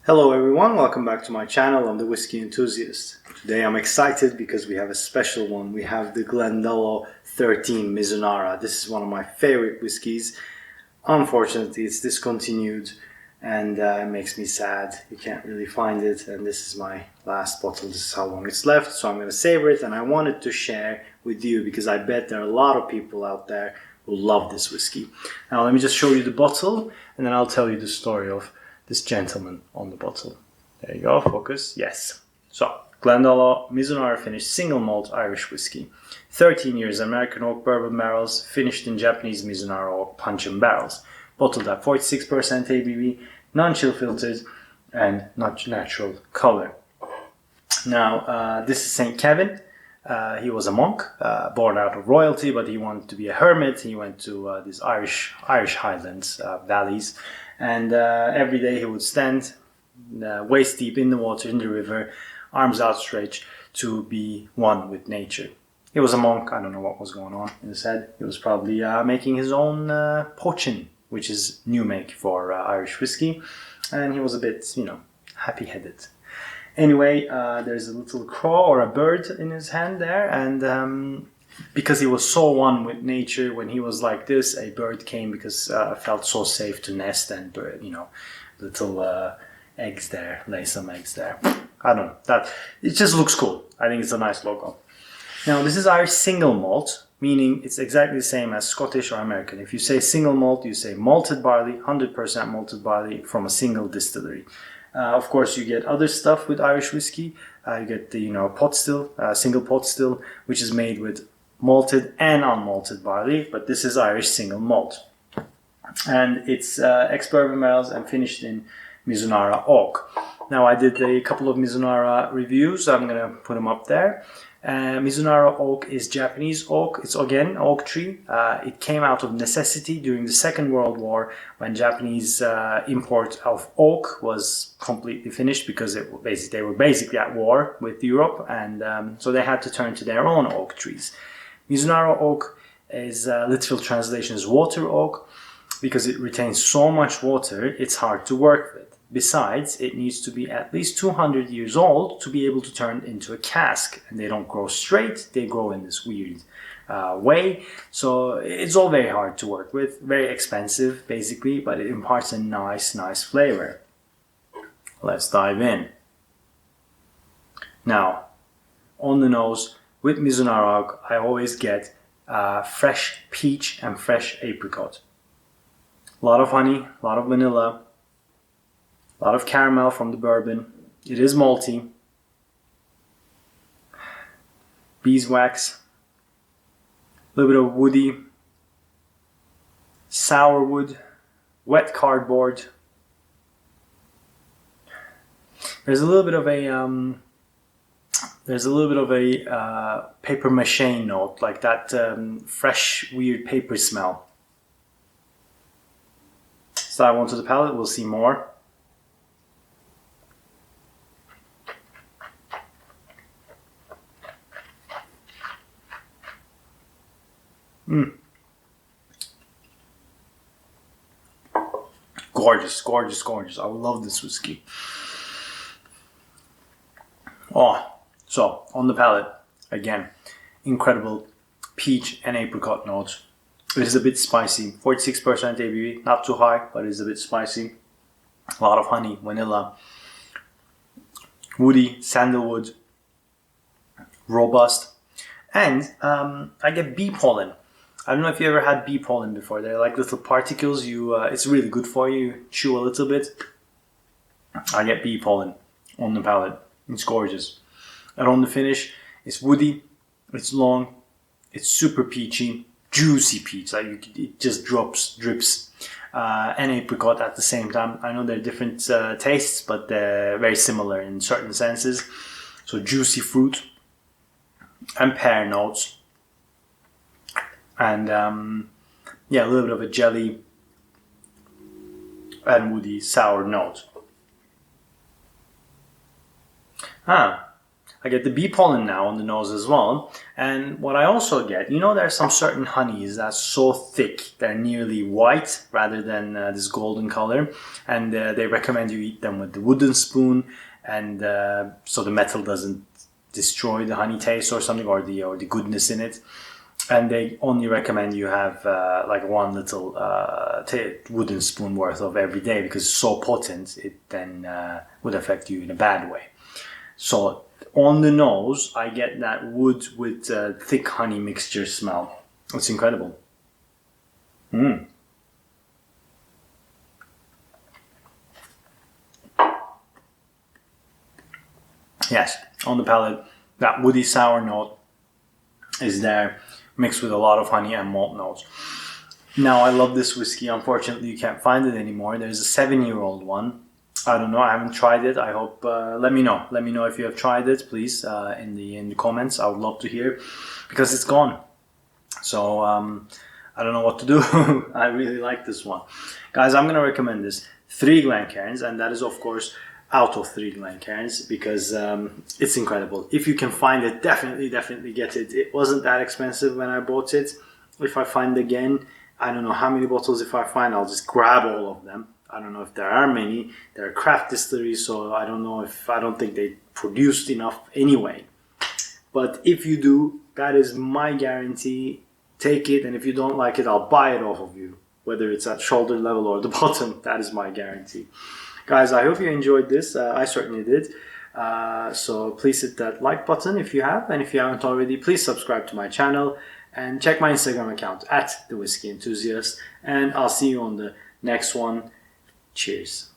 Hello everyone, welcome back to my channel. I'm the Whiskey Enthusiast. Today I'm excited because we have a special one. We have the Glendalough 13 Mizunara. This is one of my favorite whiskies. Unfortunately, it's discontinued and it makes me sad. You can't really find it, and this is my last bottle. This is how long it's left, so I'm going to savor it, and I wanted to share with you because I bet there are a lot of people out there who love this whiskey. Now let me just show you the bottle and then I'll tell you the story of this gentleman on the bottle. There you go, focus, yes. So, Glendalough Mizunara finished single malt Irish whiskey. 13 years American oak bourbon barrels, finished in Japanese Mizunara oak puncheon barrels. Bottled at 46% ABV, non-chill filtered, and not natural color. Now, this is St. Kevin. He was a monk, born out of royalty, but he wanted to be a hermit. He went to these Irish highlands, valleys, and every day he would stand waist deep in the water, in the river, arms outstretched to be one with nature. He was a monk. I don't know what was going on in his head. He was probably making his own poachin, which is new make for Irish whiskey, and he was a bit, happy-headed. Anyway, there's a little crow or a bird in his hand there, and because he was so one with nature, when he was like this, a bird came because it felt so safe to nest and, little eggs there, lay some eggs there. I don't know, it just looks cool. I think it's a nice logo. Now, this is Irish single malt, meaning it's exactly the same as Scottish or American. If you say single malt, you say malted barley, 100% malted barley from a single distillery. Of course, you get other stuff with Irish whiskey. You get the pot still, single pot still, which is made with malted and unmalted barley, but this is Irish single malt. And it's ex-bourbon barrels and finished in Mizunara oak. Now, I did a couple of Mizunara reviews. I'm going to put them up there. Mizunara oak is Japanese oak. It's again oak tree. It came out of necessity during the Second World War when Japanese import of oak was completely finished because they were basically at war with Europe, and so they had to turn to their own oak trees. Mizunara oak is literal translation is water oak because it retains so much water it's hard to work with. Besides, it needs to be at least 200 years old to be able to turn into a cask. And they don't grow straight, they grow in this weird way. So it's all very hard to work with, very expensive basically, but it imparts a nice flavor. Let's dive in. Now, on the nose, with Mizunara oak, I always get fresh peach and fresh apricot. A lot of honey, a lot of vanilla, a lot of caramel from the bourbon. It is malty. Beeswax. A little bit of woody. Sour wood. Wet cardboard. There's a little bit of a paper mache note, like that fresh, weird paper smell. So I want to the palate. We'll see more. Gorgeous. I love this whiskey. So on the palate, again, incredible peach and apricot notes. It is a bit spicy, 46% ABV, not too high, but it is a bit spicy. A lot of honey, vanilla, woody, sandalwood, robust, and I get bee pollen. I don't know if you ever had bee pollen before. They're like little particles. It's really good for you. You chew a little bit. I get bee pollen on the palate. It's gorgeous. And on the finish, it's woody, it's long, it's super peachy, juicy peach. Like it just drips, and apricot at the same time. I know they're different tastes, but they're very similar in certain senses. So juicy fruit and pear notes. And a little bit of a jelly and woody sour note. I get the bee pollen now on the nose as well. And what I also get, you know, there are some certain honeys that's so thick, they're nearly white rather than this golden color. And they recommend you eat them with the wooden spoon, and so the metal doesn't destroy the honey taste or something, or the goodness in it. And they only recommend you have like one little wooden spoon worth of every day, because it's so potent, it then would affect you in a bad way. So on the nose, I get that wood with thick honey mixture smell. It's incredible. Yes, on the palate, that woody sour note is there, mixed with a lot of honey and malt notes. Now, I love this whiskey. Unfortunately, you can't find it anymore. There's a 7-year-old one. I don't know. I haven't tried it. I hope. Let me know. Let me know if you have tried it, please, in the comments. I would love to hear, because it's gone. So I don't know what to do. I really like this one, guys. I'm gonna recommend this 3 Glencairns, and that is of course out of 3 Glencairns, because it's incredible. If you can find it, definitely get it. It wasn't that expensive when I bought it. If I find again, I don't know how many bottles. If I find, I'll just grab all of them. I don't know if there are many. They're craft distilleries, so I don't think they produced enough anyway. But if you do, that is my guarantee. Take it, and if you don't like it, I'll buy it off of you, whether it's at shoulder level or the bottom. That is my guarantee. Guys, I hope you enjoyed this. I certainly did. So please hit that like button if you have, and if you haven't already, please subscribe to my channel and check my Instagram account at The Whiskey Enthusiast. And I'll see you on the next one. Cheers.